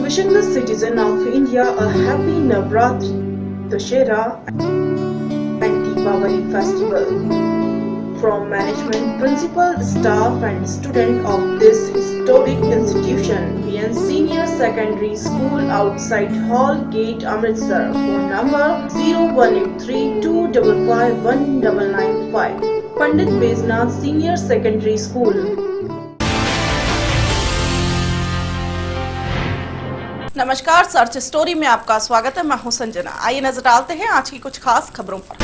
wishing the citizen of India a happy Navratri, Dussehra and Deepavali festival. From management, principal, staff and student of this historic institution, PN Senior Secondary School outside Hall Gate, Amritsar. Phone number 0183255195. Pandit Beznath Senior Secondary School. नमस्कार, search story में आपका स्वागत है। मैं हूं संजना। आइए नजर डालते हैं आज की कुछ खास खबरों पर।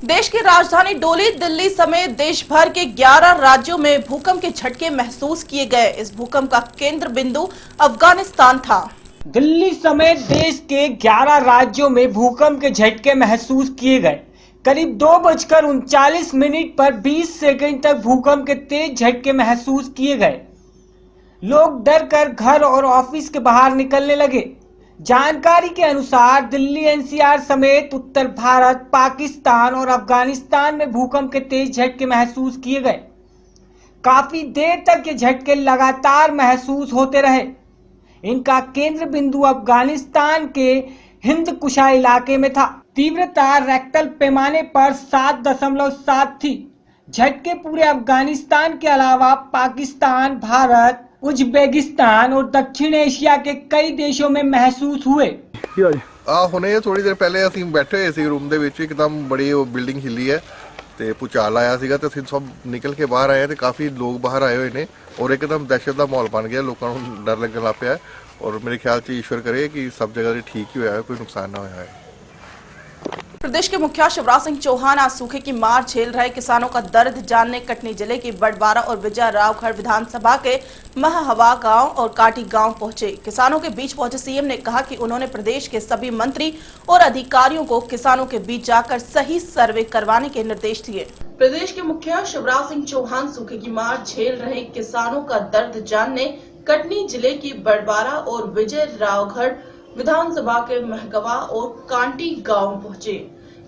देश की राजधानी डोली दिल्ली समेत देश भर के 11 राज्यों में भूकंप के झटके महसूस किए गए। इस भूकंप का केंद्र बिंदु अफगानिस्तान था। दिल्ली समेत देश के 11 राज्यों में भूकंप के झटके महसूस किए गए। करीब 2:39 पर 20 सेकंड तक भूकंप के तेज झटके महसूस किए गए। लोग डर कर घर और ऑफिस के बाहर निकलने लगे। जानकारी के अनुसार दिल्ली एनसीआर समेत उत्तर भारत, पाकिस्तान और अफगानिस्तान में भूकंप के तेज झटके महसूस किए गए। काफी देर तक ये झटके लगातार महसूस होते रहे। इनका केंद्र बिंदु अफगानिस्तान के हिंद कुशा इलाके में था। तीव्रता रेक्टल पैमाने पर 7.7 थी। झटके पूरे अफगानिस्तान के अलावा पाकिस्तान, भारत, उज्बेकिस्तान और दक्षिण एशिया के कई देशों में महसूस हुए। ਹੁਣੇ ਥੋੜੀ ਦੇਰ ਪਹਿਲੇ ਅਸੀਂ ਬੈਠੇ ਹੋਏ ਸੀ ਰੂਮ ਦੇ ਵਿੱਚ, ਇੱਕਦਮ ਬੜੀ ਉਹ ਬਿਲਡਿੰਗ ਹਿੱਲੀ ਹੈ ਤੇ ਭੂਚਾਲ ਆਇਆ ਸੀਗਾ ਤੇ ਅਸੀਂ ਸਭ ਨਿਕਲ ਕੇ ਬਾਹਰ ਆਏ ਤੇ ਕਾਫੀ ਲੋਕ ਬਾਹਰ ਆਏ ਹੋਏ ਨੇ ਔਰ ਇੱਕਦਮ ਦਹਿਸ਼ਤ ਦਾ ਮਾਹੌਲ ਬਣ ਗਿਆ। ਲੋਕਾਂ ਨੂੰ ਡਰ ਲੱਗਣ ਲੱਗ ਪਿਆ ਔਰ ਮੇਰੇ ਖਿਆਲ 'ਚ ਈਸ਼ਵਰ ਕਰੇ ਕਿ ਸਭ ਜਗ੍ਹਾ ਤੇ ਠੀਕ ਹੀ ਹੋਇਆ ਹੈ, ਕੋਈ ਨੁਕਸਾਨ ਨਾ ਹੋਇਆ है। प्रदेश के मुखिया शिवराज सिंह चौहान आज सूखे की मार झेल रहे किसानों का दर्द जानने कटनी जिले की बड़बारा और विजय रावगढ़ विधानसभा के महहवा गांव और काटी गांव पहुंचे। किसानों के बीच पहुंचे सीएम ने कहा कि उन्होंने प्रदेश के सभी मंत्री और अधिकारियों को किसानों के बीच जाकर सही सर्वे करवाने के निर्देश दिए। प्रदेश के मुखिया शिवराज सिंह चौहान सूखे की मार झेल रहे किसानों का दर्द जानने कटनी जिले की बड़बारा और विजय रावगढ़ विधानसभा के महगवा और कांटी गांव पहुंचे।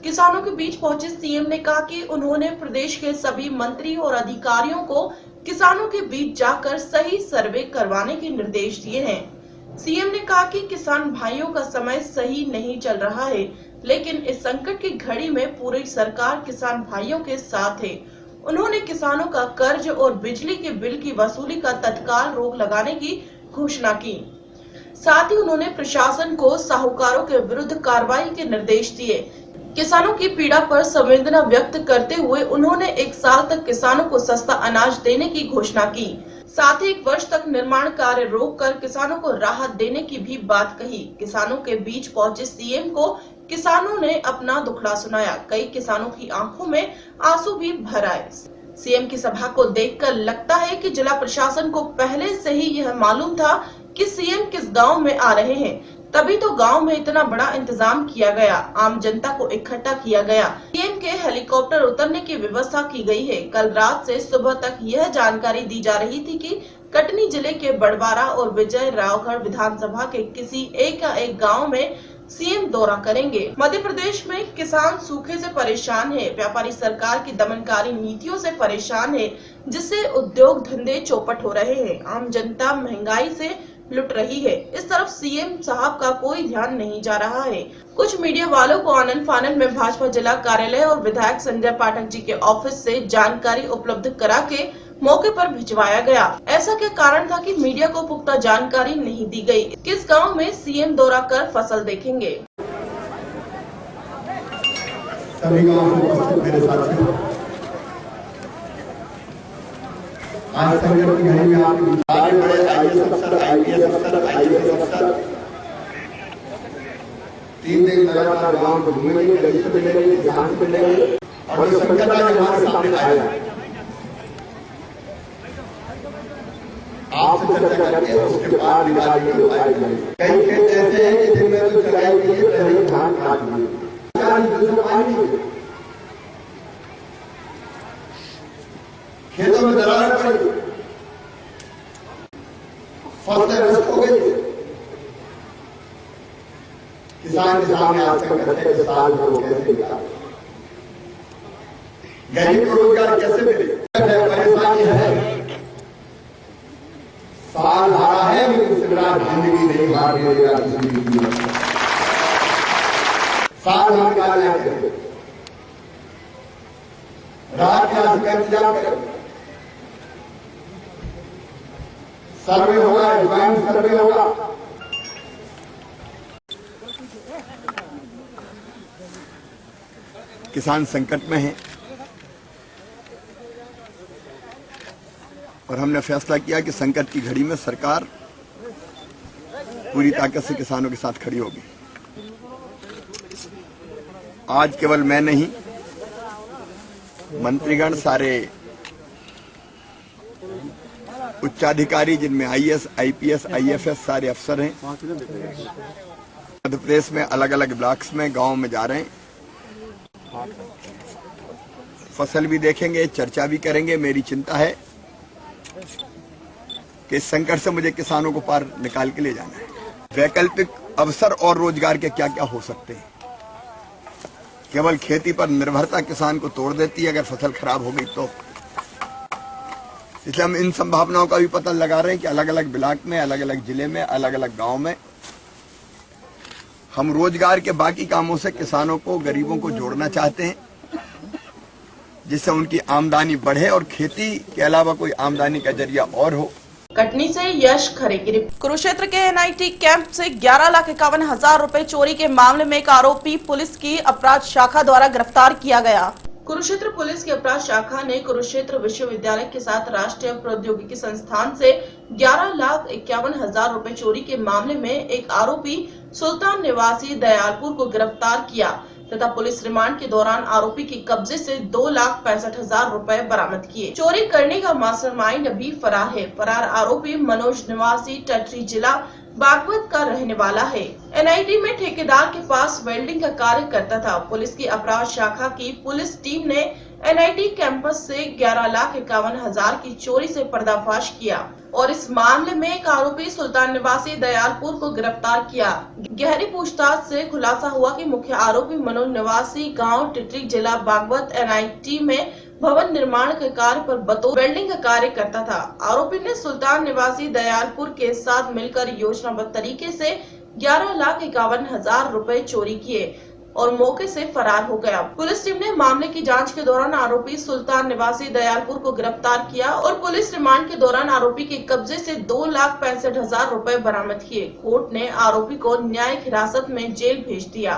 किसानों के बीच पहुंचे सीएम ने कहा कि उन्होंने प्रदेश के सभी मंत्री और अधिकारियों को किसानों के बीच जाकर सही सर्वे करवाने के निर्देश दिए हैं। सीएम ने कहा कि किसान भाइयों का समय सही नहीं चल रहा है, लेकिन इस संकट की घड़ी में पूरी सरकार किसान भाइयों के साथ है। उन्होंने किसानों का कर्ज और बिजली के बिल की वसूली का तत्काल रोक लगाने की घोषणा की। साथ ही उन्होंने प्रशासन को साहूकारों के विरुद्ध कार्रवाई के निर्देश दिए। किसानों की पीड़ा पर संवेदना व्यक्त करते हुए उन्होंने 1 साल तक किसानों को सस्ता अनाज देने की घोषणा की। साथ ही 1 वर्ष तक निर्माण कार्य रोककर किसानों को राहत देने की भी बात कही। किसानों के बीच पहुंचे सीएम को किसानों ने अपना दुखड़ा सुनाया। कई किसानों की आंखों में आंसू भी भर आए। सीएम की सभा को देखकर लगता है कि जिला प्रशासन को पहले से ही यह मालूम था कि सीएम किस गांव में आ रहे हैं, तभी तो गांव में इतना बड़ा इंतजाम किया गया, आम जनता को इकट्ठा किया गया। सीएम के हेलीकॉप्टर उतरने की व्यवस्था की गई है। कल रात से सुबह तक यह जानकारी दी जा रही थी कि कटनी जिले के बड़बारा और विजय रावगढ़ विधानसभा के किसी एक गाँव में सीएम दौरा करेंगे। मध्य प्रदेश में किसान सूखे से परेशान है। व्यापारी सरकार की दमनकारी नीतियों से परेशान है, जिससे उद्योग धंधे चौपट हो रहे हैं। आम जनता महंगाई से लुट रही है। इस तरफ सीएम साहब का कोई ध्यान नहीं जा रहा है। कुछ मीडिया वालों को आनन फानन में भाजपा जिला कार्यालय और विधायक संजय पाठक जी के ऑफिस से जानकारी उपलब्ध करा के मौके पर भिजवाया गया। ऐसा क्या कारण था कि मीडिया को पुख्ता जानकारी नहीं दी गई? किस गांव में सीएम दौरा कर फसल देखेंगे? आज संगठन की घड़ी में आप बड़े आईएएस अफसर, आईपीएस अफसर, आईएएस अफसर 3 दिन लगातार गांव को घूमेंगे, गली से मिलेंगे, ध्यान से मिलेंगे और जो संकट आज हमारे सामने आया आपसे चर्चा करके उसके बाद निकालने के उपाय करेंगे। कई खेत ऐसे हैं कि जिनमें तो चलाई के लिए पहले धान काट दिए, खेतों में दरारें पड़ी, फसलें नष्ट हो गई। किसान के सामने आज संकट है, साल भर वो कैसे निकाले, गरीब को रोजगार कैसे मिले, परेशानी है। इससे बड़ा जिंदगी नहीं हार मिलेगा जिंदगी में। साल निकाले रात का इंतजाम करें, सर्वे होगा, डिवाइन सर्वे होगा। किसान संकट में हैं और हमने फैसला किया कि संकट की घड़ी में सरकार पूरी ताकत से किसानों के साथ खड़ी होगी। आज केवल मैं नहीं, मंत्रीगण, सारे उच्चाधिकारी जिनमें आईएएस, आईपीएस, आईएफएस सारे अफसर हैं, मध्य प्रदेश में अलग अलग ब्लॉक्स में, गांव में जा रहे हैं। फसल भी देखेंगे, चर्चा भी करेंगे। मेरी चिंता है कि इस संकट से मुझे किसानों को पार निकाल के ले जाना है। वैकल्पिक अवसर और रोजगार के क्या क्या हो सकते हैं। केवल खेती पर निर्भरता किसान को तोड़ देती है अगर फसल खराब हो गई तो। इसलिए हम इन संभावनाओं का भी पता लगा रहे हैं कि अलग अलग ब्लॉक में, अलग अलग जिले में, अलग अलग गांव में हम रोजगार के बाकी कामों से किसानों को, गरीबों को जोड़ना चाहते हैं, जिससे उनकी आमदनी बढ़े और खेती के अलावा कोई आमदनी का जरिया और हो। कटनी से यश खरे की रिपोर्ट। कुरुक्षेत्र के एनआईटी कैंप से 11,51,000 रुपए चोरी के मामले में एक आरोपी पुलिस की अपराध शाखा द्वारा गिरफ्तार किया गया। कुरुक्षेत्र पुलिस की अपराध शाखा ने कुरुक्षेत्र विश्वविद्यालय के साथ राष्ट्रीय प्रौद्योगिकी संस्थान से 11,51,000 रुपए चोरी के मामले में एक आरोपी सुल्तान निवासी दयालपुर को गिरफ्तार किया तथा पुलिस रिमांड के दौरान आरोपी के कब्जे से 2,65,000 रुपए बरामद किए। चोरी करने का मास्टरमाइंड अभी फरार है। फरार आरोपी मनोज निवासी टटरी जिला बागपत का रहने वाला है। एनआईटी में ठेकेदार के पास वेल्डिंग का कार्य करता था। पुलिस की अपराध शाखा की पुलिस टीम ने एनआईटी कैंपस से 11,51,000 की चोरी से पर्दाफाश किया और इस मामले में एक आरोपी सुल्तान निवासी दयालपुर को गिरफ्तार किया। गहरी पूछताछ से खुलासा हुआ कि मुख्य आरोपी मनोज निवासी गांव टिटरी जिला बागपत एनआईटी में भवन निर्माण के कार्य पर बतौर वेल्डिंग का कार्य करता था। आरोपी ने सुल्तान निवासी दयालपुर के साथ मिलकर योजनाबद्ध तरीके से 11,51,000 रुपए चोरी किए और मौके से फरार हो गया। पुलिस टीम ने मामले की जांच के दौरान आरोपी सुल्तान निवासी दयालपुर को गिरफ्तार किया और पुलिस रिमांड के दौरान आरोपी के कब्जे से 2,65,000 रुपए बरामद किए। कोर्ट ने आरोपी को न्यायिक हिरासत में जेल भेज दिया।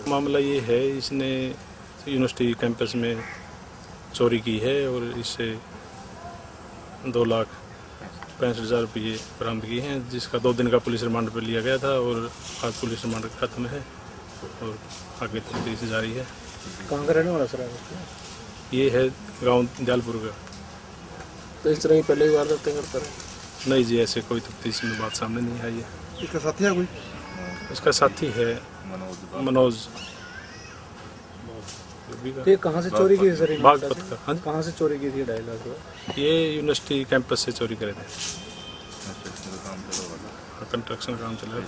मामला ये है, इसने यूनिवर्सिटी कैंपस में चोरी की है और इससे 2,65,000 रुपये बरामद किए हैं, जिसका 2 दिन का पुलिस रिमांड पर लिया गया था और आज पुलिस रिमांड खत्म है और आगे तफ्तीश जारी है। कहाँ का रहने वाला सर? ये है गांव दयालपुर का। तो इस तरह की पहले भी वारदातें करता रहे? नहीं जी, ऐसे कोई तफ्तीश में बात सामने नहीं आई है। इसका साथी है कोई? इसका साथी है मनोज। ये कहाँ से चोरी की सर? बागपत का। हाँ, कहाँ से चोरी की थी? 2.5 लाख रुपए ये यूनिवर्सिटी कैंपस से चोरी करे थे। कंस्ट्रक्शन काम चल रहा है।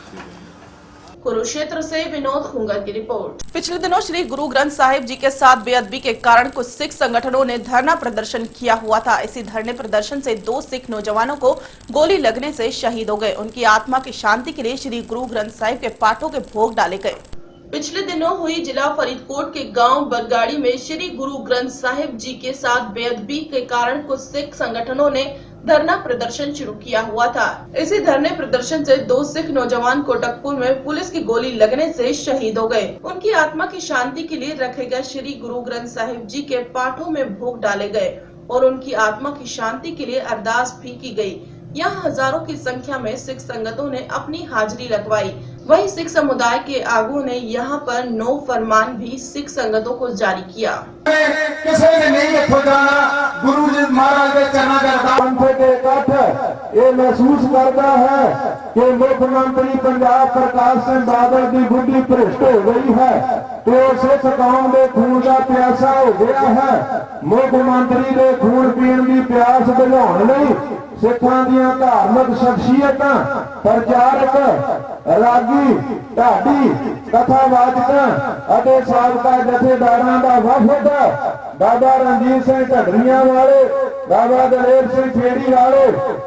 कुरुक्षेत्र से विनोद खुंगर की रिपोर्ट। पिछले दिनों श्री गुरु ग्रंथ साहिब जी के साथ बेअदबी के कारण कुछ सिख संगठनों ने धरना प्रदर्शन किया हुआ था। इसी धरने प्रदर्शन से 2 सिख नौजवानों को गोली लगने से शहीद हो गए। उनकी आत्मा की शांति के लिए श्री गुरु ग्रंथ साहिब के पाठों के भोग डाले गए। पिछले दिनों हुई जिला फरीदकोट के गांव बरगाड़ी में श्री गुरु ग्रंथ साहिब जी के साथ बेअदबी के कारण कुछ सिख संगठनों ने धरना प्रदर्शन शुरू किया हुआ था। इसी धरने प्रदर्शन से 2 सिख नौजवान कोटकपुर में पुलिस की गोली लगने से शहीद हो गए। उनकी आत्मा की शांति के लिए रखे गए श्री गुरु ग्रंथ साहिब जी के पाठों में भोग डाले गए और उनकी आत्मा की शांति के लिए अरदास भी की गई। यहाँ हजारों की संख्या में सिख संगतों ने अपनी हाजिरी लगवाई। वहीं सिख समुदाय के आगुओं ने यहाँ पर नो फरमान भी सिख संगतों को जारी किया। किसी ने नहीं इत्थों जाना, गुरु जी महाराज के चरणों का अरदास के इकट्ठ ये महसूस करता है कि मुख्यमंत्री पंजाब प्रकाश सिंह बादल की बुद्धि भ्रष्ट हो गई है, तो सिख कौम के खून का प्यासा हो गया है। मुख्यमंत्री के खून पीण की प्यास बुझाने लई सिखां दी धार्मिक शख्सियतां, प्रचारक, रागी, ढाडी, कथावाचक साबका जथेदारां दा वफद बाबा रणजीत सिंह ढडरिया वाले, बाबा दलेर सिंह खेड़ी वाले,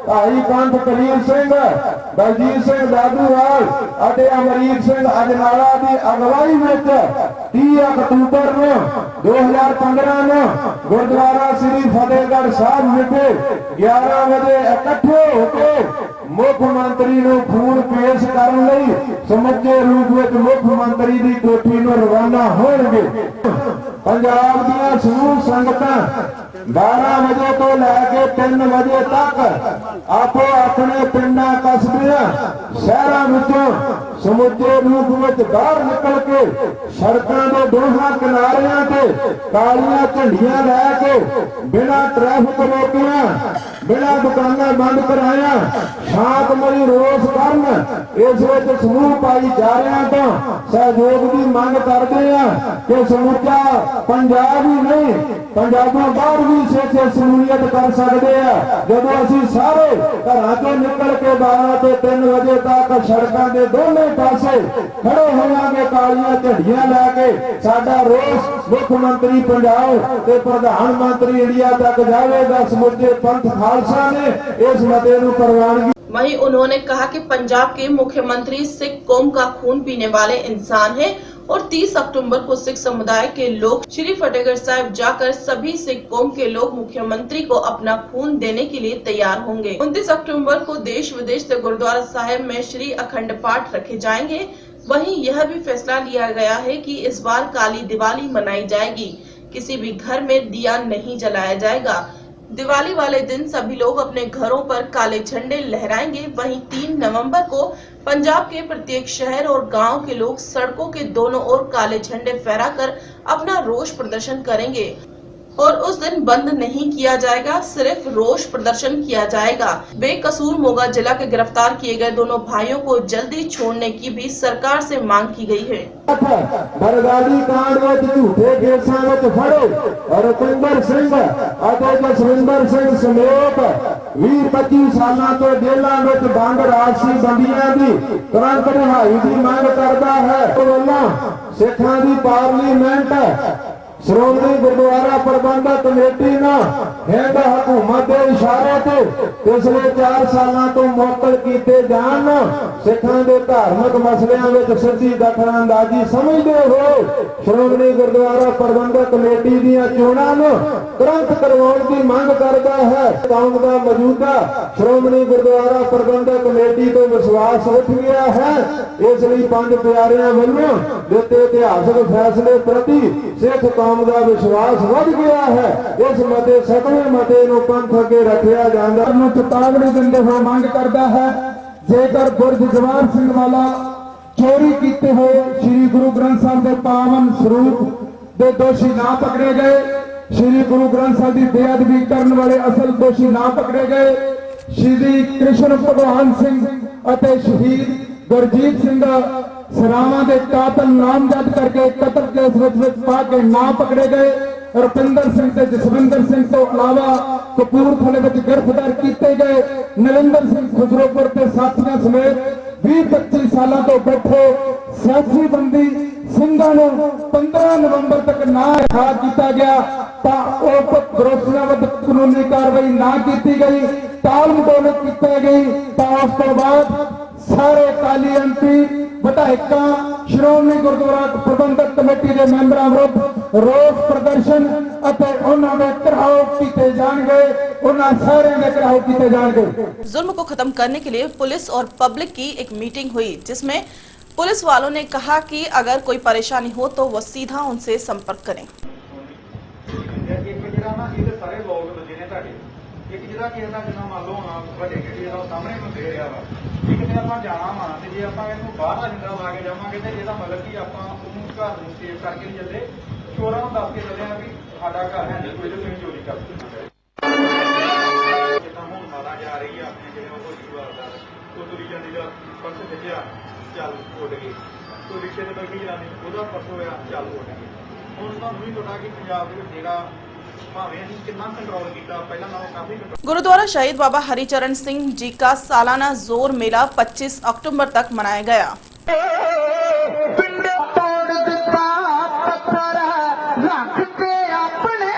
भाई पंत कलीर सिंह, बलजीत सिंह दादूवाल ਅਤੇ ਅਮਰੀਕ ਸਿੰਘ ਅਜਨਾਲਾ ਦੀ ਅਗਵਾਈ ਵਿੱਚ 30 ਅਕਤੂਬਰ ਨੂੰ 2015 ਨੂੰ ਗੁਰਦੁਆਰਾ ਸ੍ਰੀ ਫਤਿਹਗੜ੍ਹ ਸਾਹਿਬ ਵਿਖੇ 11 ਵਜੇ ਇਕੱਠੇ ਹੋ ਕੇ ਮੁੱਖ ਮੰਤਰੀ ਨੂੰ ਫੋਨ ਪੇਸ਼ ਕਰਨ ਲਈ ਸਮੁੱਚੇ ਰੂਪ ਵਿੱਚ ਮੁੱਖ ਮੰਤਰੀ ਦੀ ਕੋਠੀ ਨੂੰ ਰਵਾਨਾ ਹੋਣਗੇ। ਪੰਜਾਬ ਦੀਆਂ ਸਮੂਹ ਸੰਗਤਾਂ 12 ਵਜੇ ਤੋਂ ਲੈ ਕੇ 3 ਵਜੇ ਤੱਕ ਆਪੋ ਆਪਣੇ ਪਿੰਡਾਂ ਕਸਬਿਆਂ ਸ਼ਹਿਰਾਂ ਵਿੱਚੋਂ ਸਮੁੱਚੇ ਰੂਪ ਵਿੱਚ ਬਾਹਰ ਨਿਕਲ ਕੇ ਸੜਕਾਂ ਦੇ ਦੋਹਾਂ ਕਿਨਾਰਿਆਂ ਤੇ ਕਾਲੀਆਂ ਝੰਡੀਆਂ ਲੈ ਕੇ ਬਿਨਾਂ ਟ੍ਰੈਫਿਕ ਰੋਕਿਆ, ਬਿਨਾਂ ਦੁਕਾਨਾਂ ਬੰਦ ਕਰਾਇਆ ਸ਼ਾਂਤਮਈ ਰੋਸ ਕਰਨ ਇਸ ਵਿੱਚ ਸਮੂਹ ਭਾਈਚਾਰਿਆਂ ਤੋਂ ਸਹਿਯੋਗ ਦੀ ਮੰਗ ਕਰਦੇ ਆ ਕਿ ਸਮੁੱਚਾ ਪੰਜਾਬ ਹੀ ਨਹੀਂ ਪੰਜਾਬੋਂ ਬਾਹਰ ਵੀ ਸਿੱਖ ਸ਼ਮੂਲੀਅਤ ਕਰ ਸਕਦੇ ਆ। ਜਦੋਂ ਅਸੀਂ ਸਾਰੇ ਘਰਾਂ ਤੋਂ ਨਿਕਲ ਕੇ 12 ਤੋਂ 3 ਵਜੇ ਤੱਕ ਸੜਕਾਂ ਦੇ ਦੋਨੇ ਪਾਸੇ ਖੜੇ ਹੋਵਾਂਗੇ ਕਾਲੀਆਂ ਝੰਡੀਆਂ ਲੈ ਕੇ, ਸਾਡਾ ਰੋਸ ਮੁੱਖ ਮੰਤਰੀ ਪੰਜਾਬ ਤੇ ਪ੍ਰਧਾਨ ਮੰਤਰੀ ਇੰਡੀਆ ਤੱਕ ਜਾਵੇਗਾ। ਸਮੁੱਚੇ ਪੰਥ ਖਾਲਸਾ ਨੇ ਇਸ ਮਤੇ ਨੂੰ ਪ੍ਰਵਾਨਗੀ। वहीं उन्होंने कहा कि पंजाब के मुख्यमंत्री सिख कौम का खून पीने वाले इंसान हैं और 30 अक्टूबर को सिख समुदाय के लोग श्री फतेहगढ़ साहिब जाकर सभी सिख कौम के लोग मुख्यमंत्री को अपना खून देने के लिए तैयार होंगे। 29 अक्टूबर को देश विदेश से गुरुद्वारा साहिब में श्री अखंड पाठ रखे जाएंगे। वहीं यह भी फैसला लिया गया है कि इस बार काली दिवाली मनाई जाएगी, किसी भी घर में दिया नहीं जलाया जाएगा। दिवाली वाले दिन सभी लोग अपने घरों पर काले झंडे लहराएंगे। वहीं 3 नवंबर को पंजाब के प्रत्येक शहर और गांव के लोग सड़कों के दोनों ओर काले झंडे फहराकर अपना रोष प्रदर्शन करेंगे और उस दिन बंद नहीं किया जाएगा, सिर्फ रोष प्रदर्शन किया जाएगा। बेकसूर मोगा जिला के गिरफ्तार किए गए दोनों भाइयों को जल्दी छोड़ने की भी सरकार से मांग की गई है। बरगाड़ी कांड में झूठे केसां विच फड़े रविंदर सिंह ਅਤੇ ਜਸਵਿੰਦਰ ਸਿੰਘ ਸਮੇਤ 20-25 ਸਾਲਾਂ ਤੋਂ ਜੇਲ੍ਹਾਂ ਵਿੱਚ ਬੰਦ ਰਾਜਸੀ ਬੰਦੀਆਂ ਦੀ ਤੁਰੰਤ ਰਿਹਾਈ ਦੀ ਮੰਗ ਕਰਦਾ ਹੈ। ਵੱਲੋਂ ਸਿੱਖਾਂ ਦੀ ਪਾਰਲੀਮੈਂਟ ਸ਼੍ਰੋਮਣੀ ਗੁਰਦੁਆਰਾ ਪ੍ਰਬੰਧਕ ਕਮੇਟੀ ਨੇ ਹਿੰਦ ਹਕੂਮਤ ਦੇ ਇਸ਼ਾਰੇ ਤੇ ਪਿਛਲੇ 4 ਸਾਲਾਂ ਤੋਂ ਮੁਅੱਤਲ ਕੀਤੇ ਜਾਣ ਸਿੱਖਾਂ ਦੇ ਧਾਰਮਿਕ ਮਸਲਿਆਂ ਵਿੱਚ ਸਿੱਧੀ ਦਖਲਅੰਦਾਜ਼ੀ ਸਮਝਦੇ ਹੋਏ ਸ਼੍ਰੋਮਣੀ ਗੁਰਦੁਆਰਾ ਪ੍ਰਬੰਧਕ ਕਮੇਟੀ ਦੀਆਂ ਚੋਣਾਂ ਨੂੰ ਤੁਰੰਤ ਕਰਵਾਉਣ ਦੀ ਮੰਗ ਕਰਦਾ ਹੈ। ਕੌਮ ਦਾ ਮੌਜੂਦਾ ਸ਼੍ਰੋਮਣੀ ਗੁਰਦੁਆਰਾ ਪ੍ਰਬੰਧਕ ਕਮੇਟੀ ਤੋਂ ਵਿਸ਼ਵਾਸ ਉੱਠ ਗਿਆ ਹੈ। ਇਸ ਲਈ ਪੰਜ ਪਿਆਰਿਆਂ ਵੱਲੋਂ ਦਿੱਤੇ ਇਤਿਹਾਸਕ ਫੈਸਲੇ ਪ੍ਰਤੀ ਸਿੱਖ ਕੌਮ ਦਾ ਵਿਸ਼ਵਾਸ ਵੱਧ ਗਿਆ ਹੈ। ਇਸ ਮਤੇ ਸਤਵੇਂ ਮਤੇ ਨੂੰ ਪੰਥ ਅੱਗੇ ਰੱਖਿਆ ਜਾਂਦਾ ਨੂੰ ਚੇਤਾਵਨੀ ਦਿੰਦੇ ਹੋਏ ਮੰਗ ਕਰਦਾ ਹੈ, ਜੇਕਰ ਬੁਰਜ ਜਵਾਹਰ ਸਿੰਘ ਵਾਲਾ ਚੋਰੀ ਕੀਤੇ ਹੋਏ ਸ੍ਰੀ ਗੁਰੂ ਗ੍ਰੰਥ ਸਾਹਿਬ ਦੇ ਪਾਵਨ ਸਰੂਪ ਦੇ ਦੋਸ਼ੀ ਨਾ ਪਕੜੇ ਗਏ, ਸ੍ਰੀ ਗੁਰੂ ਗ੍ਰੰਥ ਸਾਹਿਬ ਦੀ ਬੇਅਦਬੀ ਕਰਨ ਵਾਲੇ ਅਸਲ ਦੋਸ਼ੀ ਨਾ ਪਕੜੇ ਗਏ, ਸ਼੍ਰੀ ਕ੍ਰਿਸ਼ਨ ਭਗਵਾਨ ਸਿੰਘ ਅਤੇ ਸ਼ਹੀਦ ਗੁਰਜੀਤ ਸਿੰਘ ਸਰਾਵਾਂ ਦੇ ਕਾਤਲ ਨਾਮਜ਼ਦ ਕਰਕੇ ਕਤਲ ਕੇਸ ਵਿੱਚ ਪਾ ਕੇ ਨਾ ਪਕੜੇ ਗਏ, ਰੁਪਿੰਦਰ ਸਿੰਘ ਤੇ ਜਸਵਿੰਦਰ ਸਿੰਘ ਤੋਂ ਇਲਾਵਾ ਕਪੂਰਥਲੇ ਵਿੱਚ ਗ੍ਰਿਫਤਾਰ ਕੀਤੇ ਗਏ ਨਰਿੰਦਰ ਸਿੰਘ ਖੁਸਰੋਪੁਰ ਤੇ ਸਾਥੀਆਂ ਸਮੇਤ 20-25 ਸਾਲਾਂ ਤੋਂ ਬੈਠੇ ਸਿਆਸੀ ਬੰਦੀ ਸਿੰਘਾਂ ਨੂੰ 15 ਨਵੰਬਰ ਤੱਕ ਨਾ ਰਿਹਾ ਕੀਤਾ ਗਿਆ ਤਾਂ ਉਹ ਵਿਰੋਧੀਆਂ ਕਾਨੂੰਨੀ ਕਾਰਵਾਈ ਨਾ ਕੀਤੀ ਗਈ, ਟਾਲ ਮਟੋਲ ਕੀਤੀ ਗਈ ਤਾਂ ਉਸ ਤੋਂ ਬਾਅਦ ਸਾਰੇ ਅਕਾਲੀ ਐਮਪੀ ਵਿਧਾਇਕਾਂ ਸ਼੍ਰੋਮਣੀ ਗੁਰਦੁਆਰਾ ਪ੍ਰਬੰਧਕ ਕਮੇਟੀ ਦੇ ਮੈਂਬਰਾਂ ਵਿਰੁੱਧ ਰੋਸ ਪ੍ਰਦਰਸ਼ਨ ਅਤੇ ਉਹਨਾਂ ਦੇ ਘਿਰਾਓ ਕੀਤੇ ਜਾਣਗੇ, ਉਹਨਾਂ ਸਾਰਿਆਂ ਦੇ ਘਿਰਾਓ ਕੀਤੇ ਜਾਣਗੇ। जुल्म को खत्म करने के लिए पुलिस और पब्लिक की एक मीटिंग हुई जिसमें पुलिस वालों ने कहा कि अगर कोई परेशानी हो तो वो सीधा उनसे संपर्क करें। ਇੱਕ ਜਿਹੜਾ ਕਿਸੇ ਦਾ ਜਿੰਨਾ ਮੰਨ ਲਓ ਹੁਣ ਵੱਡੇ ਗੱਡੀ ਦਾ ਸਾਹਮਣੇ ਨੂੰ ਦੇ ਰਿਹਾ ਵਾ, ਇੱਕ ਤੇ ਆਪਾਂ ਜਾਣਾ ਵਾ ਤੇ ਜੇ ਆਪਾਂ ਇਹਨੂੰ ਬਾਹਰ ਦਾ ਜਿੰਦਾ ਲਾ ਕੇ ਜਾਵਾਂਗੇ ਤੇ ਇਹਦਾ ਮਤਲਬ ਕਿ ਆਪਾਂ ਉਹਨੂੰ ਘਰ ਨੂੰ ਸੇਵ ਕਰਕੇ ਨਹੀਂ ਚੱਲੇ, ਚੋਰਾਂ ਨੂੰ ਦੱਸ ਕੇ ਚੱਲੇ ਆ ਵੀ ਸਾਡਾ ਘਰ ਹੈ ਨਹੀਂ ਕੋਈ ਤੇ ਤੁਸੀਂ ਚੋਰੀ ਕਰ ਸਕਦੇ। ਜਿੱਦਾਂ ਹੁਣ ਮਾਤਾ ਜਾ ਰਹੀ ਆ ਆਪਣੇ ਜਿਹੜੇ ਉਹ ਜੁਆਰਦਾਰ ਉਹ ਤੁਰੀ ਜਾਂਦੀ ਦਾ ਪਰਸ ਖਿੱਚਿਆ ਚੱਲ ਉੱਡ ਗਈ, ਕੋਈ ਰਿਕਸ਼ੇ ਤੇ ਬੈਠੀ ਜਾਣੀ ਉਹਦਾ ਪਰਸ ਹੋਇਆ ਚੱਲ ਉੱਡ ਗਈ। ਹੁਣ ਤੁਹਾਨੂੰ ਵੀ ਪਤਾ ਕਿ ਪੰਜਾਬ ਦੇ ਵਿੱਚ ਜਿਹੜਾ गुरुद्वारा शहीद बाबा हरिचरण सिंह जी का सालाना जोर मेला 25 अक्टूबर तक मनाया गया। पिंड तोड़ दिता पत्थर रख के अपने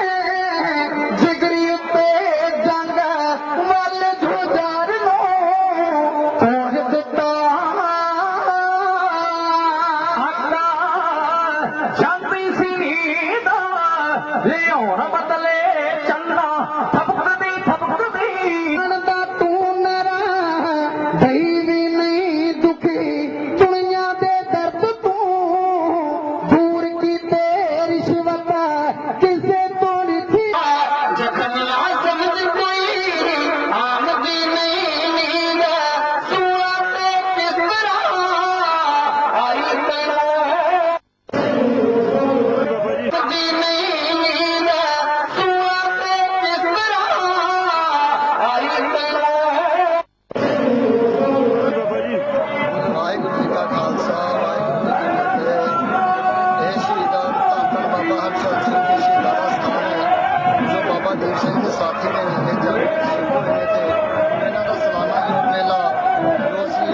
ਵਾਹਿਗੁਰੂ ਜੀ ਕਾ ਖਾਲਸਾ ਵਾਹਿਗੁਰੂ ਜੀ ਕੀ ਫਤਿਹ। ਇਹ ਸ਼ਹੀਦਾਂ ਧੰਨ ਧੰਨ ਬਾਬਾ ਹਰਚੰਦ ਸਿੰਘ ਜੀ ਸ਼ਹੀਦਾਂ ਦਾ ਸਥਾਨ ਹੈ ਜੋ ਬਾਬਾ ਦੀਪ ਸਿੰਘ ਦੇ ਸਾਥੀ ਨੇ ਇਹ ਜੰਗ ਸ਼ਹੀਦ ਹੋਏ ਤੇ ਇਹਨਾਂ ਦਾ ਸਾਲਾਨਾ ਯੋਗ ਮੇਲਾ ਜੋ ਅਸੀਂ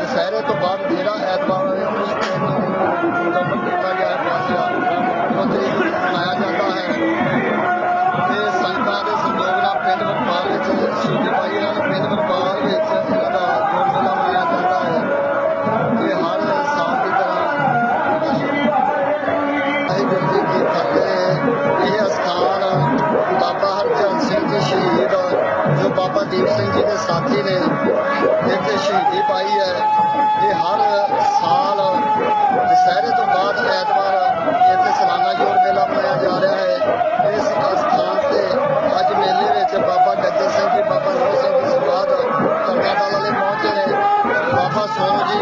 ਦੁਸਹਿਰੇ ਤੋਂ ਬਾਅਦ ਜਿਹੜਾ ਐਤਵਾਰ ਉਸ ਦਿਨ ਨੂੰ ਮੁਕੰਮਲ ਕੀਤਾ ਗਿਆ ਹੈ ਉਹ ਤਰੀਕ ਨੂੰ ਮਨਾਇਆ ਜਾਂਦਾ ਹੈ ਤੇ ਸੰਗਤਾਂ ਦੇ ਸੰਯੋਗ ਨਾਲ ਪਿੰਡ ਵਰਪਾਲ ਵਿੱਚ ਸ਼ਹੀਦੀ ਪਾਈ ਇਹਨਾਂ ਨੇ ਪਿੰਡ ਵਰਪਾਲ ਵਿੱਚ ਇਹਨਾਂ ਦਾ ਯੋਗ ਮੇਲਾ ਮਨਾਇਆ ਜਾਂਦਾ ਹੈ ਤੇ ਹਰ ਸਾਲ ਦੀ ਤਰ੍ਹਾਂ ਵਾਹਿਗੁਰੂ ਜੀ ਕੀ ਫਤਿਹ। ਇਹ ਅਸਥਾਨ ਬਾਬਾ ਹਰਚੰਦ ਸਿੰਘ ਜੀ ਸ਼ਹੀਦ ਜੋ ਬਾਬਾ ਦੀਪ ਸਿੰਘ ਜੀ ਦੇ ਸਾਥੀ ਨੇ ਇੱਥੇ ਸ਼ਹੀਦੀ ਪਾਈ ਹੈ। ਇਹ ਹਰ ਸਾਲ ਦੁਸਹਿਰੇ ਤੋਂ ਬਾਅਦ ਐਤਵਾਰ ਇੱਥੇ ਸਾਲਾਨਾ ਜੋੜ ਮੇਲਾ ਮਨਾਇਆ ਜਾ ਰਿਹਾ ਹੈ। ਇਸ ਅਸਥਾਨ ਤੇ ਅੱਜ ਮੇਲੇ ਵਿੱਚ ਬਾਬਾ ਗੱਜਰ ਸਿੰਘ ਜੀ ਬਾਬਾ ਰੋਹ ਸਿੰਘ ਜੀ ਸਵਾਦ ਕਰਨਾ ਦਲ ਵਾਲੇ ਪਹੁੰਚੇ ਨੇ। ਬਾਬਾ ਸੋਨੂ ਜੀ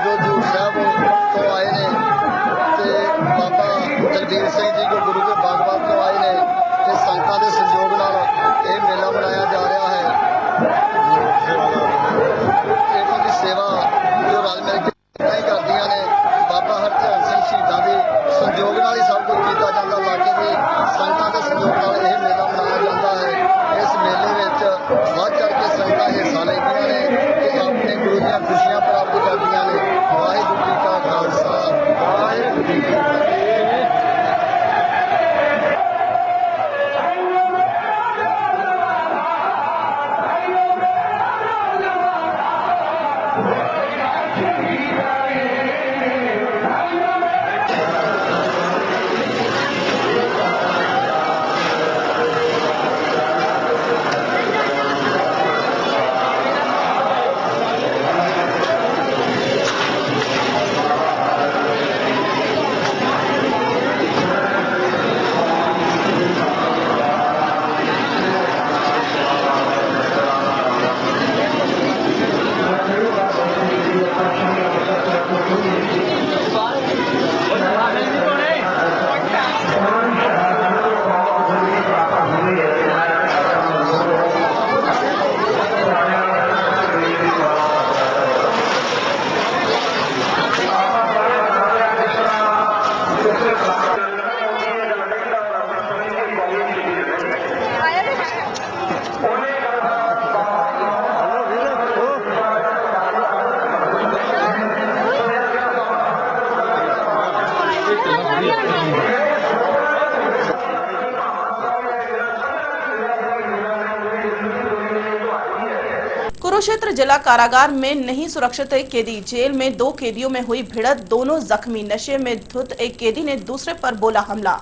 ਜੋ ਹਜ਼ੂਰ ਸਾਹਿਬ ਤੋਂ ਆਏ ਨੇ ਤੇ ਬਾਬਾ ਦਲਬੀਰ ਸਿੰਘ ਜੀ ਜੋ ਗੁਰੂ ਕੇ ਬਾਗਬਾਨ ਤੋਂ ਆਏ ਨੇ ਤੇ ਸੰਗਤਾਂ ਦੇ ਸਹਿਯੋਗ ਨਾਲ ਇਹ ਮੇਲਾ ਮਨਾਇਆ ਜਾ ਰਿਹਾ ਹੈ। ਇਹਨਾਂ ਦੀ ਸੇਵਾ ਜੋ ਰਲ ਮਿਲ ਕੇ ਹੀ ਕਰਦੀਆਂ ਨੇ। ਬਾਬਾ ਹਰਚੰਦ ਸਿੰਘ ਸ਼ਹੀਦਾਂ ਦੇ ਸਹਿਯੋਗ ਨਾਲ ਹੀ ਸਭ ਕੁਝ ਕੀਤਾ ਜਾਂਦਾ। ਇਲਾਕੇ ਦੇ ਸੰਗਤਾਂ ਦੇ ਸਹਿਯੋਗ ਨਾਲ ਇਹ ਮੇਲਾ ਮਨਾਇਆ ਜਾਂਦਾ ਹੈ। ਇਸ ਮੇਲੇ ਵਿੱਚ ਵੱਧ ਚੜ੍ਹ ਕੇ ਸੰਗਤਾਂ ਹਿੱਸਾ ਲੈਂਦੀਆਂ ਨੇ ਤੇ ਆਪਣੇ ਗੁਰੂ ਦੀਆਂ ਖੁਸ਼ੀਆਂ ਪ੍ਰਾਪਤ ਕਰਦੀਆਂ ਨੇ। ਵਾਹਿਗੁਰੂ ਜੀ ਕਾ ਖਾਲਸਾ ਵਾਹਿਗੁਰੂ ਜੀ ਕੀ ਫਤਿਹ। कुरुक्षेत्र जिला कारागार में नहीं सुरक्षित एक कैदी। जेल में 2 कैदियों में हुई भिड़त, दोनों जख्मी। नशे में धुत एक कैदी ने दूसरे पर बोला हमला।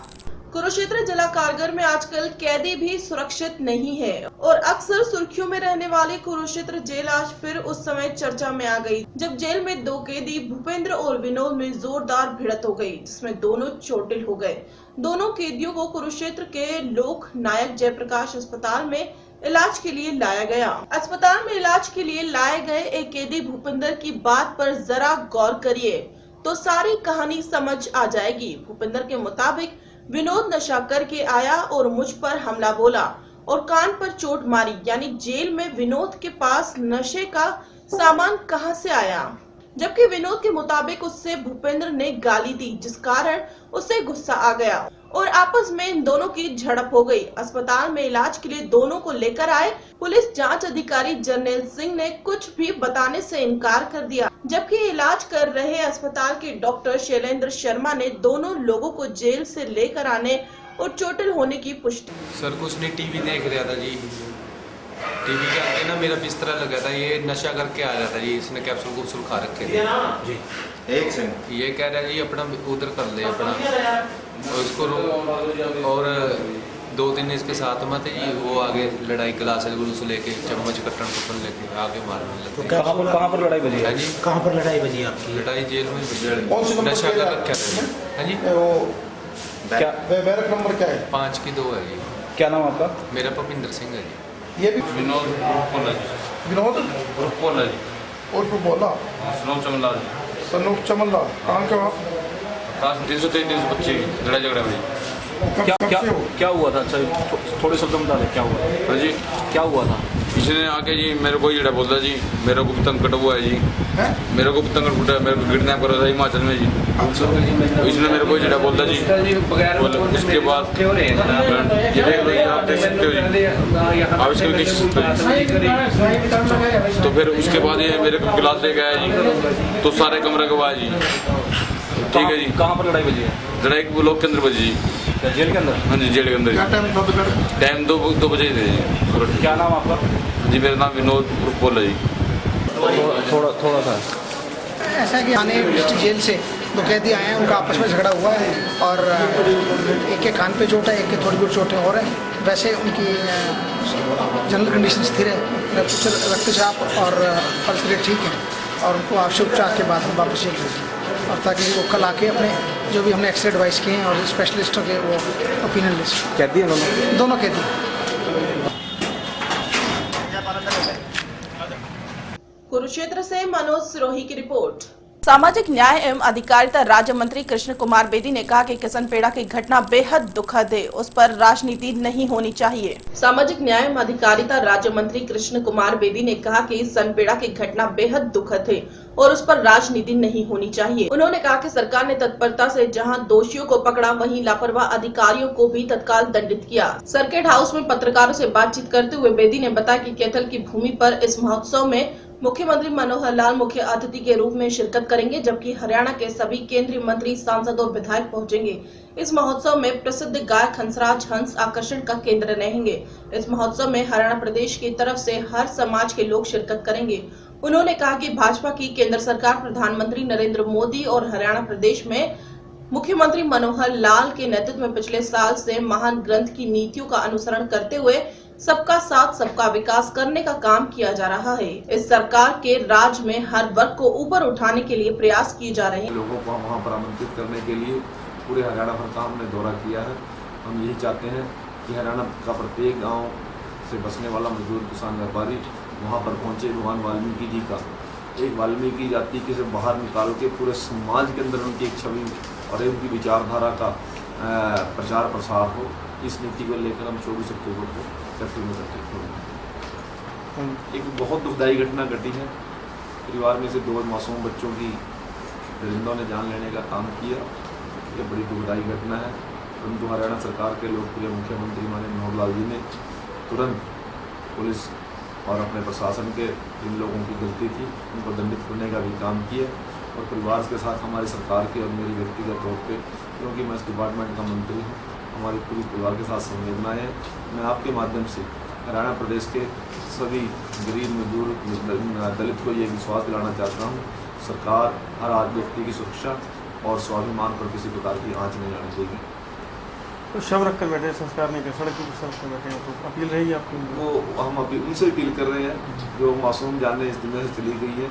कुरुक्षेत्र जिला कारागार में आजकल कैदी भी सुरक्षित नहीं है और अक्सर सुर्खियों में रहने वाली कुरुक्षेत्र जेल आज फिर उस समय चर्चा में आ गई जब जेल में 2 कैदी भूपेंद्र और विनोद में जोरदार भिड़त हो गई जिसमें दोनों चोटिल हो गए। दोनों कैदियों को कुरुक्षेत्र के लोक नायक जयप्रकाश अस्पताल में इलाज के लिए लाया गया। अस्पताल में इलाज के लिए लाए गए एक कैदी भूपेंद्र की बात पर जरा गौर करिए तो सारी कहानी समझ आ जाएगी। भूपेंद्र के मुताबिक विनोद नशा करके आया और मुझ पर हमला बोला और कान पर चोट मारी। यानी जेल में विनोद के पास नशे का सामान कहां से आया, जबकि विनोद के मुताबिक उससे भूपेंद्र ने गाली दी जिस कारण उसे गुस्सा आ गया और आपस में इन दोनों की झड़प हो गई। अस्पताल में इलाज के लिए दोनों को लेकर आए। पुलिस जांच अधिकारी जर्नैल सिंह ने कुछ भी बताने से इनकार कर दिया, जबकि इलाज कर रहे अस्पताल के डॉक्टर शैलेंद्र शर्मा ने दोनों लोगों को जेल से लेकर आने और चोटिल होने की पुष्टि। सर कुछ नहीं, टीवी देख रहा था जी। टीवी के आगे ना मेरा बिस्तरा लगा था, ये नशा करके आ रहा था जी। इसने कैप्सूल कुप्सूल खा रखे थे जी। एक सेकंड, ये कह रहा जी अपना उधर कर ले अपना, और इसको और 2-3 इसके साथ में थे जी। वो आगे लड़ाई क्लास गुरु से लेके चम्मच कट्टन लेके आगे मारने लगे। तो कहाँ पर लड़ाई बजी है जी? कहाँ पर लड़ाई बजी आपकी? लड़ाई जेल में बजी, नशा कर रखा था है जी। क्या बैरक नंबर क्या है? 5 की 2 है जी। क्या नाम आपका? मेरा भूपिंदर सिंह है जी। ये भी विनोद उर्फ विनोद बोला जी, उर्फ बोला सनोज चमनलाल जी, सनूप चमनलाल। कहाँ के आप? काश 323-325 लड़ाई झगड़ा में कब से हो? क्या हुआ था? अच्छा थोड़े शब्दों में बता दें क्या हुआ? हाँ जी। क्या हुआ था? इसने आके जी मेरे को जड़ा बोला जी मेरे को तंग कटा हुआ है जी, मेरे को तंग कटा, मेरे को किडनैप करा था हिमाचल में जी। इसने मेरे को जड़ा बोला जी, उसके बाद ये देख लो, आप देख सकते हो जी, आप इसको देख सकते हो। तो फिर उसके बाद ये मेरे को गिलास लेके आया जी, तो सारे कमरे गवाए जी। ठीक है जी। कहाँ पर लड़ाई बजी है? लड़ाई ब्लॉक के अंदर बजी जी। जेल के अंदर? हाँ जी, जेल के अंदर। टाइम 2 बजे थे जी। क्या नाम आपका? जी मेरा नाम विनोद बोला जी। थोड़ा सा ऐसा है कि थाने डिस्ट्रिक्ट जेल से 2 कैदी आए हैं, उनका आपस में झगड़ा हुआ है और एक के कान पे चोट है, एक के थोड़ी बहुत चोटें और हैं। वैसे उनकी जनरल कंडीशन स्थिर है, रक्तचाप और पल्स रेट ठीक है और उनको आवश्यक उपचार के बाद हम वापस जेल भेजेंगे, और ताकि वो कल आके अपने जो भी हमने एक्सरे एडवाइस किए हैं और स्पेशलिस्टों के वो ओपिनियन लिस्ट। कैदी हैं दोनों कैदी। कुरुक्षेत्र से मनोज सिरोही की रिपोर्ट। सामाजिक न्याय एवं अधिकारिता राज्य मंत्री कृष्ण कुमार बेदी ने कहा कि किशनपेड़ा की घटना बेहद दुखद है, उस पर राजनीति नहीं होनी चाहिए। सामाजिक न्याय एवं अधिकारिता राज्य मंत्री कृष्ण कुमार बेदी ने कहा कि सनपेड़ा की घटना बेहद दुखद है और उस पर राजनीति नहीं होनी चाहिए। उन्होंने कहा कि सरकार ने तत्परता से जहां दोषियों को पकड़ा, वहीं लापरवाह अधिकारियों को भी तत्काल दंडित किया। सर्किट हाउस में पत्रकारों से बातचीत करते हुए बेदी ने बताया कि कैथल की भूमि पर इस महोत्सव में मुख्यमंत्री मनोहर लाल मुख्य अतिथि के रूप में शिरकत करेंगे, जबकि हरियाणा के सभी केंद्रीय मंत्री, सांसद और विधायक पहुंचेंगे। इस महोत्सव में प्रसिद्ध गायक हंसराज हंस आकर्षण का केंद्र रहेंगे। इस महोत्सव में हरियाणा प्रदेश की तरफ से हर समाज के लोग शिरकत करेंगे। उन्होंने कहा कि भाजपा की केंद्र सरकार प्रधानमंत्री नरेंद्र मोदी और हरियाणा प्रदेश में मुख्यमंत्री मनोहर लाल के नेतृत्व में पिछले साल से महान ग्रंथ की नीतियों का अनुसरण करते हुए सबका साथ सबका विकास करने का काम किया जा रहा है। इस सरकार के राज में हर वर्ग को ऊपर उठाने के लिए प्रयास किए जा रहे हैं। लोगों को वहाँ पर आमंत्रित करने के लिए पूरे हरियाणा भर का हमने दौरा किया है। हम यही चाहते हैं कि हरियाणा का प्रत्येक गांव से बसने वाला मजदूर, किसान, व्यापारी वहाँ पर पहुँचे। भगवान वाल्मीकि जी का एक वाल्मीकि जाति के से बाहर निकाल के पूरे समाज के अंदर उनकी एक छवि और उनकी विचारधारा का प्रचार प्रसार हो। इस नीति को लेकर हम 24 अक्टूबर को कैथल में एक बहुत दुखदायी घटना घटी है। परिवार में से 2 मासूम बच्चों की दरिंदों ने जान लेने का काम किया। ये बड़ी दुखदायी घटना है, परंतु हरियाणा सरकार के लोकप्रिय मुख्यमंत्री माननीय मनोहर लाल जी ने तुरंत पुलिस और अपने प्रशासन के जिन लोगों की गलती थी उनको दंडित करने का भी काम किया। और परिवार के साथ हमारी सरकार के और मेरी व्यक्तिगत तौर पे, क्योंकि मैं इस डिपार्टमेंट का मंत्री हूँ, हमारी पूरी परिवार के साथ संवेदनाएं हैं। मैं आपके माध्यम से हरियाणा प्रदेश के सभी गरीब, मजदूर, दलित को ये विश्वास दिलाना चाहता हूँ, सरकार हर आज व्यक्ति की सुरक्षा और स्वाभिमान पर किसी प्रकार की आँच नहीं आने देगी। तो शव रख कर बैठे, संस्कार नहीं कर, सड़क पर शव रख बैठे, तो अपील रहेगी आपकी? वो हम अभी उनसे अपील कर रहे हैं जो मासूम जाने इस दुनिया से चली गई है।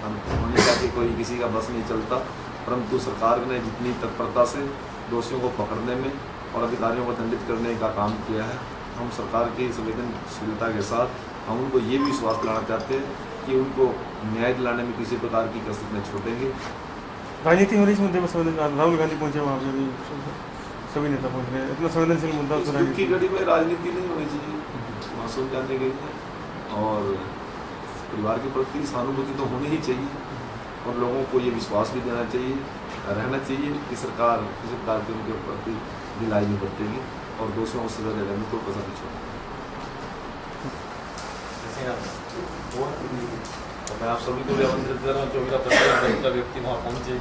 हमने कहा कि कोई किसी का बस नहीं चलता, परंतु सरकार ने जितनी तत्परता से दोषियों को पकड़ने में और अधिकारियों को दंडित करने का काम किया है, हम सरकार की संवेदनशीलता के साथ हम उनको ये भी विश्वास दिलाना चाहते हैं कि उनको न्याय दिलाने में किसी प्रकार की कसरत नहीं छोड़ेंगे। राजनीति हो रही इस मुद्दे पर, राहुल गांधी पहुंचे वहाँ पे भी, सभी नेता पहुंच रहे हैं। इतना संवेदनशील मुद्दा की घड़ी में राजनीति नहीं होनी चाहिए। मासूम जाने गई है और परिवार के प्रति सहानुभूति तो होनी ही चाहिए और लोगों को ये विश्वास भी देना चाहिए, रहना चाहिए कि सरकार किसी प्रकार के उनके प्रति ढिलाई नहीं बरतेगी और दोषियों को सजा देने में कोई कसर नहीं छोड़ेगी। तो मैं आप सभी को भी आमंत्रित कर रहा हूँ, 24 का व्यक्ति वहाँ पहुँचे,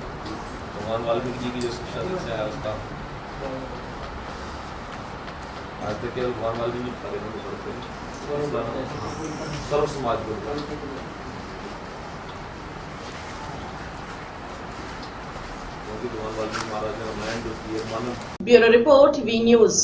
भगवान वाल्मीकि जी की जो शिक्षा दीक्षा है उसका आज तक केवल भगवान वाल्मीकि जी खड़े नहीं पड़ते, सर्व समाज को भगवान वाल्मीकि महाराज ने रामायण जो की है मानव। Bureau report, V news.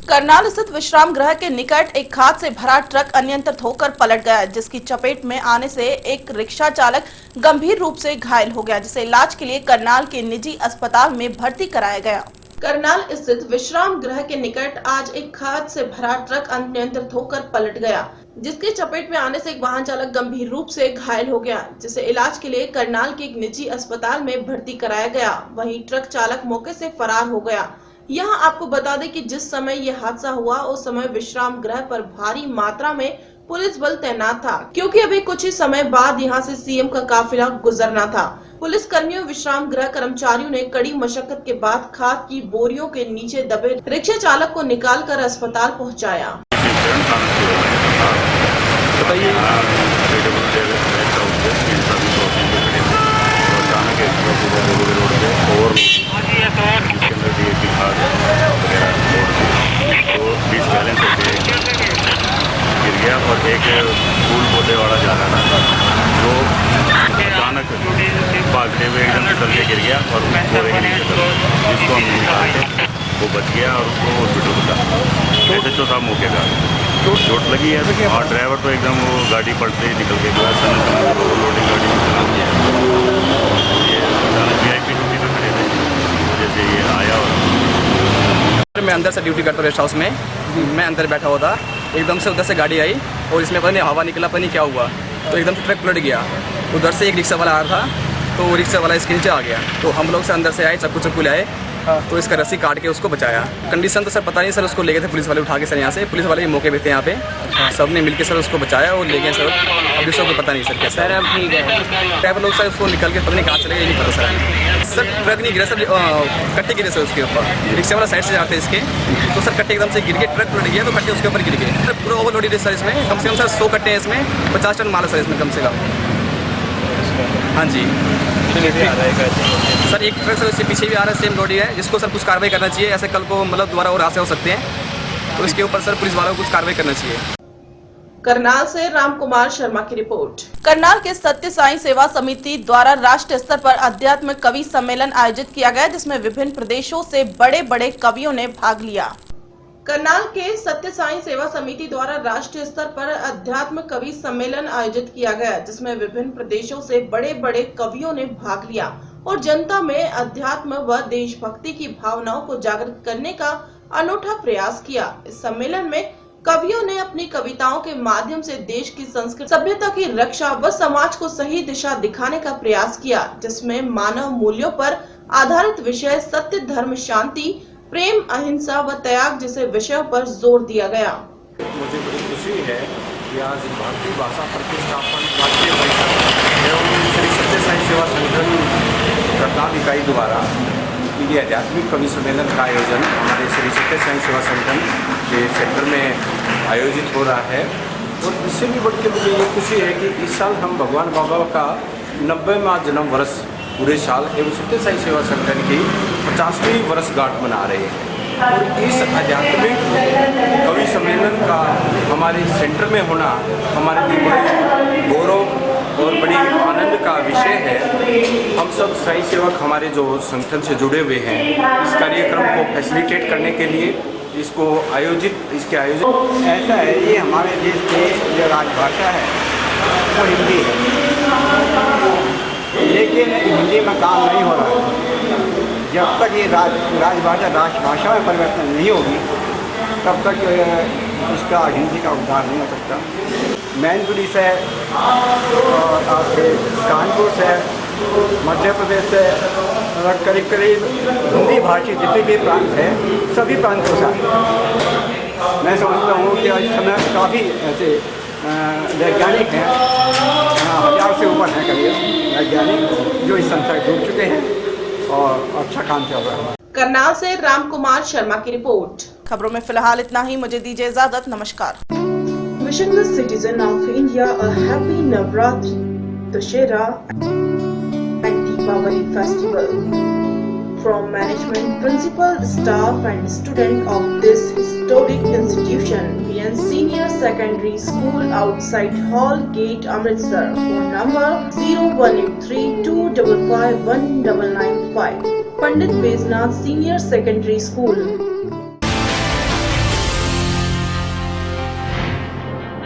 Karnal स्थित विश्राम गृह के निकट एक खाद से भरा ट्रक अनियंत्रित होकर पलट गया, जिसकी चपेट में आने से एक रिक्शा चालक गंभीर रूप से घायल हो गया, जिसे इलाज के लिए करनाल के निजी अस्पताल में भर्ती कराया गया। करनाल स्थित विश्राम गृह के निकट आज एक खाद से भरा ट्रक अनियंत्रित होकर पलट गया, जिसके चपेट में आने से एक वाहन चालक गंभीर रूप से घायल हो गया, जिसे इलाज के लिए करनाल के एक निजी अस्पताल में भर्ती कराया गया। वहीं ट्रक चालक मौके से फरार हो गया। यहाँ आपको बता दें कि जिस समय ये हादसा हुआ उस समय विश्राम गृह पर भारी मात्रा में पुलिस बल तैनात था, क्योंकि अभी कुछ ही समय बाद यहाँ से सीएम का काफिला गुजरना था। पुलिस कर्मियों, विश्राम गृह कर्मचारियों ने कड़ी मशक्कत के बाद खाद की बोरियों के नीचे दबे रिक्शा चालक को निकालकर अस्पताल पहुँचाया। गिर गया और एक फूल पौधे वाला जा रहा था जो अचानक भागते हुए एकदम से चल के गिर गया और पौधे के नीचे जिसको हम निकालते वो बच गया और उसको हॉस्पिटल पहुंचा। SHO साहब मौके का चोट लगी है और ड्राइवर तो एकदम वो गाड़ी पलटते ही निकल के गया। लोडिंग गाड़ी चला दिया। ये अचानक VIP ड्यूटी पर खड़े थे, जैसे ये आया और मैं अंदर से ड्यूटी करता रेस्ट हाउस में, मैं अंदर बैठा हुआ था, एकदम से उधर से गाड़ी आई और इसमें पता नहीं हवा निकला, पता नहीं क्या हुआ, तो एकदम से ट्रक पलट गया। उधर से एक रिक्शा वाला आ रहा था तो वो रिक्शा वाला इसके नीचे आ गया, तो हम लोग से अंदर से आए, चप्पू ले आए, तो इसका रस्सी काट के उसको बचाया। कंडीशन तो सर पता नहीं सर, उसको ले गए थे पुलिस वाले उठा के सर, यहाँ से पुलिस वाले मौके पे थे यहाँ पे, सबने मिलकर सर उसको बचाया और ले गए सर। अभी सबको पता नहीं सर क्या सर, अब ठीक है। ड्राइवर लोग सर उसको निकल के पता नहीं कहाँ चले गए, नहीं पता सर ट्रक नहीं गिरा सर, कट्टे गिरे सर उसके ऊपर, रिक्शा वाला साइड से जाते इसके, तो सर कट्टे एकदम से गिर गए, ट्रक पलट गया तो कट्टे उसके ऊपर गिर गए। सर पूरा ओवरलोडेड है सर, इसमें कम से कम सर 100 कट्टे हैं, इसमें 50 टन माल है सर इसमें कम से कम। हाँ जी सर, एक ट्रक सर इससे पीछे भी आ रहा है, सेम लोडी है, जिसको सर कुछ कार्रवाई करना चाहिए। ऐसे कल को मतलब दोबारा और हादसे हो सकते हैं, तो इसके ऊपर सर पुलिस वालों को कुछ कार्रवाई करना चाहिए। करनाल से राम कुमार शर्मा की रिपोर्ट। करनाल के सत्य साई सेवा समिति द्वारा राष्ट्रीय स्तर पर अध्यात्म कवि सम्मेलन आयोजित किया गया, जिसमें विभिन्न प्रदेशों से बड़े बड़े कवियों ने भाग लिया। करनाल के सत्य साई सेवा समिति द्वारा राष्ट्रीय स्तर पर अध्यात्म कवि सम्मेलन आयोजित किया गया, जिसमें विभिन्न प्रदेशों से बड़े बड़े कवियों ने भाग लिया और जनता में अध्यात्म व देशभक्ति की भावनाओं को जागृत करने का अनूठा प्रयास किया। इस सम्मेलन में कवियों ने अपनी कविताओं के माध्यम से देश की संस्कृति, सभ्यता की रक्षा व समाज को सही दिशा दिखाने का प्रयास किया, जिसमें मानव मूल्यों पर आधारित विषय सत्य, धर्म, शांति, प्रेम, अहिंसा व त्याग जैसे विषयों पर जोर दिया गया। मुझे बड़ी खुशी है कि आज भारतीय भाषा प्रतिष्ठापन राष्ट्रीय परिषद एवं श्री सत्य साई सेवा संगठन करनाल इकाई द्वारा ये आध्यात्मिक कवि सम्मेलन का आयोजन हमारे श्री सत्य साई सेवा संगठन के सेंटर में आयोजित हो रहा है। और इससे भी बढ़ के मुझे ये खुशी है कि इस साल हम भगवान बाबा का 90वां जन्म वर्ष पूरे साल एवं सत्य साई सेवा संगठन की 50वीं वर्षगांठ मना रहे हैं। और इस आध्यात्मिक कवि सम्मेलन का हमारे सेंटर में होना हमारे लिए बड़े गौरव और बड़ी आनंद का विषय है। हम सब साई सेवक हमारे जो संगठन से जुड़े हुए हैं, इस कार्यक्रम को फैसिलिटेट करने के लिए इसके आयोजित ऐसा है, ये हमारे देश की जो राजभाषा है वो हिंदी है, लेकिन हिंदी में काम नहीं हो रहा है। जब तक ये राजभाषा राष्ट्रभाषा में परिवर्तन नहीं होगी तब तक इसका हिंदी का उद्धार नहीं हो सकता। मैनपुरी से और आपके कानपुर से, मध्य प्रदेश से और करीब करीब हिंदी भाषी जितने भी प्रांत हैं सभी प्रांतों से मैं समझता हूँ कि इस समय काफ़ी ऐसे वैज्ञानिक हैं, 1000 से ऊपर हैं कभी वैज्ञानिक जो इस संस्था से जुड़ चुके हैं और अच्छा काम चल रहा है। करनाल से राम कुमार शर्मा की रिपोर्ट। खबरों में फिलहाल इतना ही, मुझे दीजिए इजाजत, नमस्कार। Wishing the citizen of India a happy Navratri, Dussehra and Deepavali festival. From management, principal, staff and student of this historic institution, PN Senior Secondary School outside Hall Gate, Amritsar. Phone number 0183255195. Pandit Beznath Senior Secondary School.